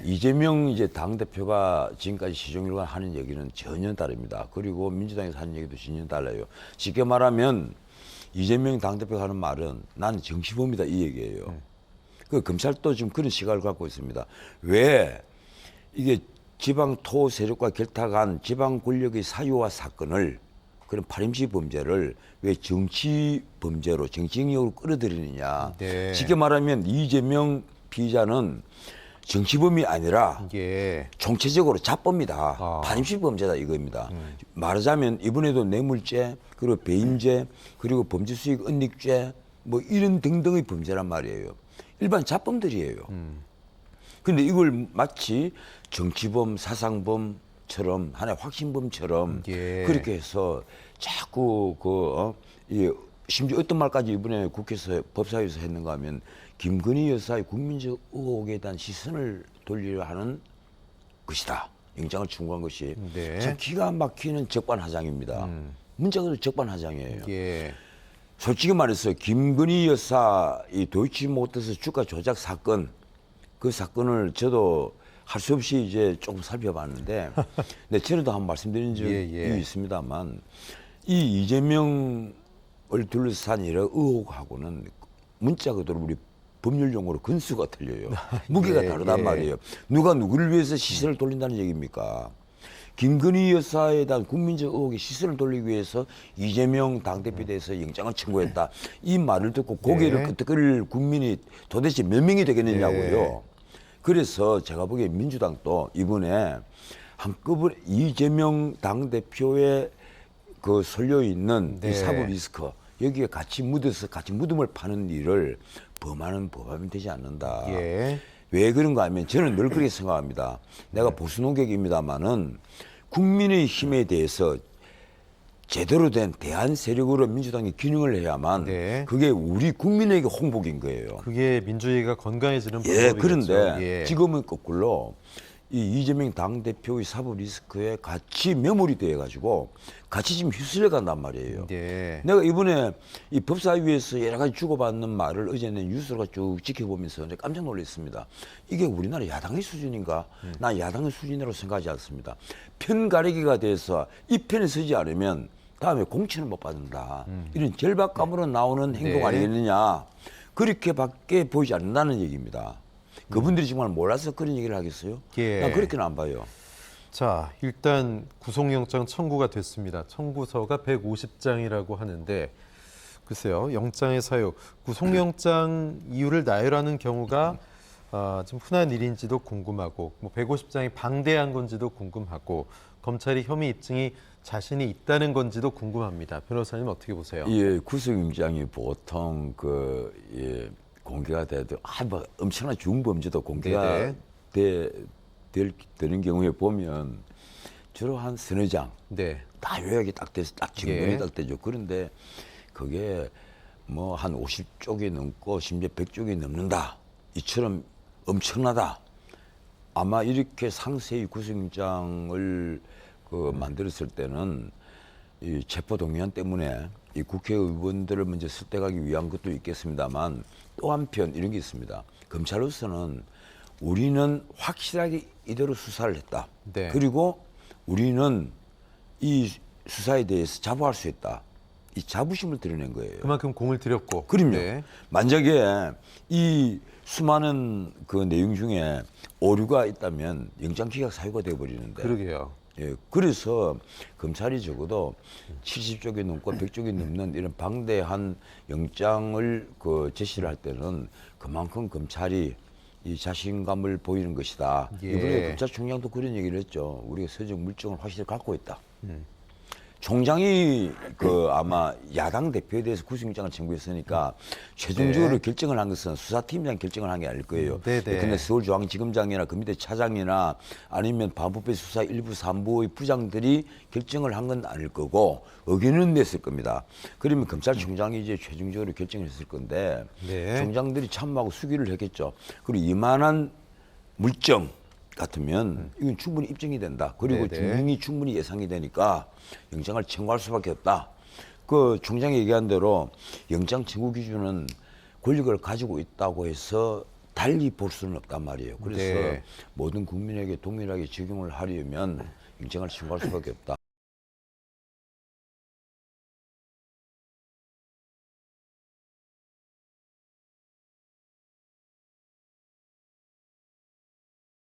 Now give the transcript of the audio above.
이재명 이제 당대표가 지금까지 시종일관 하는 얘기는 전혀 다릅니다. 그리고 민주당에서 하는 얘기도 전혀 달라요. 쉽게 말하면 이재명 당대표가 하는 말은 나는 정치범이다 이 얘기예요. 그 검찰도 지금 그런 시각을 갖고 있습니다. 왜 이게 지방 토 세력과 결탁한 지방 권력의 사유와 사건을 그런 파림시 범죄를 왜 정치 범죄로 정치 영역으로 끌어들이느냐. 네. 쉽게 말하면 이재명 피의자는 정치범이 아니라 총체적으로 자범이다. 반입식 범죄다 이겁니다. 말하자면 이번에도 뇌물죄, 그리고 배임죄, 그리고 범죄수익 은닉죄 뭐 이런 등등의 범죄란 말이에요. 일반 자범들이에요. 근데 이걸 마치 정치범, 사상범처럼 하나의 확신범처럼 그렇게 해서 자꾸 심지어 어떤 말까지 이번에 국회에서 법사위에서 했는가 하면 김건희 여사의 국민적 의혹에 대한 시선을 돌리려 하는 것이다. 영장을 청구한 것이. 참 기가 막히는 적반하장입니다. 문자가 적반하장이에요. 솔직히 말해서 김건희 여사 이 도이치모터스 주가 조작 사건 그 사건을 저도 할 수 없이 이제 조금 살펴봤는데 네, 전에도 한번 말씀드린 적이 있습니다만 이 이재명을 둘러싼 여러 의혹하고는 문자 그대로 우리 법률 용어로 근수가 틀려요. 무게가 다르단 말이에요. 누가 누구를 위해서 시선을 돌린다는 얘기입니까? 김건희 여사에 대한 국민적 의혹에 시선을 돌리기 위해서 이재명 당대표에 대해서 영장을 청구했다. 이 말을 듣고 고개를 끄덕거릴 국민이 도대체 몇 명이 되겠느냐고요. 그래서 제가 보기에 민주당도 이번에 한꺼번에 이재명 당대표의 그 설려 있는 이 사법 리스크 여기에 같이 묻어서 같이 무덤을 파는 일을 범하는 법안이 되지 않는다. 왜 그런가 하면 저는 늘 그렇게 생각합니다. 내가 보수 노객입니다만은 국민의 힘에 대해서 제대로 된 대안 세력으로 민주당이 기능을 해야만 그게 우리 국민에게 홍복인 거예요. 그게 민주주의가 건강해지는 방법이겠죠. 그런데 지금은 거꾸로 이 이재명 당대표의 사법 리스크에 같이 매몰이 돼가지고 같이 지금 휩쓸려 간단 말이에요. 내가 이번에 이 법사위에서 여러 가지 주고받는 말을 어제는 뉴스로 쭉 지켜보면서 깜짝 놀랐습니다. 이게 우리나라 야당의 수준인가? 난 야당의 수준이라고 생각하지 않습니다. 편 가리기가 돼서 이 편에 서지 않으면 다음에 공천을 못 받는다. 이런 절박감으로 나오는 행동 아니겠느냐. 그렇게밖에 보이지 않는다는 얘기입니다. 그분들이 정말 몰라서 그런 얘기를 하겠어요? 난 그렇게는 안 봐요. 자, 일단 구속영장 청구가 됐습니다. 청구서가 150장이라고 하는데 글쎄요, 영장의 사유, 구속영장 이유를 나열하는 경우가 좀 흔한 일인지도 궁금하고 뭐 150장이 방대한 건지도 궁금하고 검찰이 혐의 입증이 자신이 있다는 건지도 궁금합니다. 변호사님 어떻게 보세요? 예, 구속영장이 보통 공개가 돼도 뭐 엄청난 중범죄도 공개가 되는 경우에 보면 주로 한 서너 장, 다 요약이 딱 돼서 딱 증명이 딱 되죠. 그런데 그게 뭐 한 50쪽이 넘고 심지어 100쪽이 넘는다. 이처럼 엄청나다. 아마 이렇게 상세히 구속영장을 만들었을 때는 이 체포동의안 때문에 이 국회의원들을 먼저 설득하기 위한 것도 있겠습니다만 또 한편 이런 게 있습니다. 검찰로서는 우리는 확실하게 이대로 수사를 했다. 그리고 우리는 이 수사에 대해서 자부할 수 있다. 이 자부심을 드러낸 거예요. 그만큼 공을 들였고. 그럼요. 만약에 이 수많은 그 내용 중에 오류가 있다면 영장 기각 사유가 되어버리는데. 그러게요. 그래서 검찰이 적어도 70쪽이 넘고 100쪽이 넘는 이런 방대한 영장을 제시를 할 때는 그만큼 검찰이 이 자신감을 보이는 것이다. 이번에 검찰총장도 그런 얘기를 했죠. 우리가 서적 물증을 확실히 갖고 있다. 총장이 아마 야당 대표에 대해서 구속영장을 청구했으니까 최종적으로 결정을 한 것은 수사팀장 결정을 한 게 아닐 거예요. 근데 서울중앙지검장이나 그 밑에 차장이나 아니면 반부패 수사 일부 산부의 부장들이 결정을 한 건 아닐 거고 의견은 냈을 겁니다. 그러면 검찰총장이 이제 최종적으로 결정을 했을 건데 총장들이 참모하고 수기를 했겠죠. 그리고 이만한 물증 같으면 이건 충분히 입증이 된다. 그리고 증명이 충분히 예상이 되니까 영장을 청구할 수밖에 없다. 그 총장이 얘기한 대로 영장 청구 기준은 권력을 가지고 있다고 해서 달리 볼 수는 없단 말이에요. 그래서 네. 모든 국민에게 동일하게 적용을 하려면 영장을 청구할 수밖에 없다.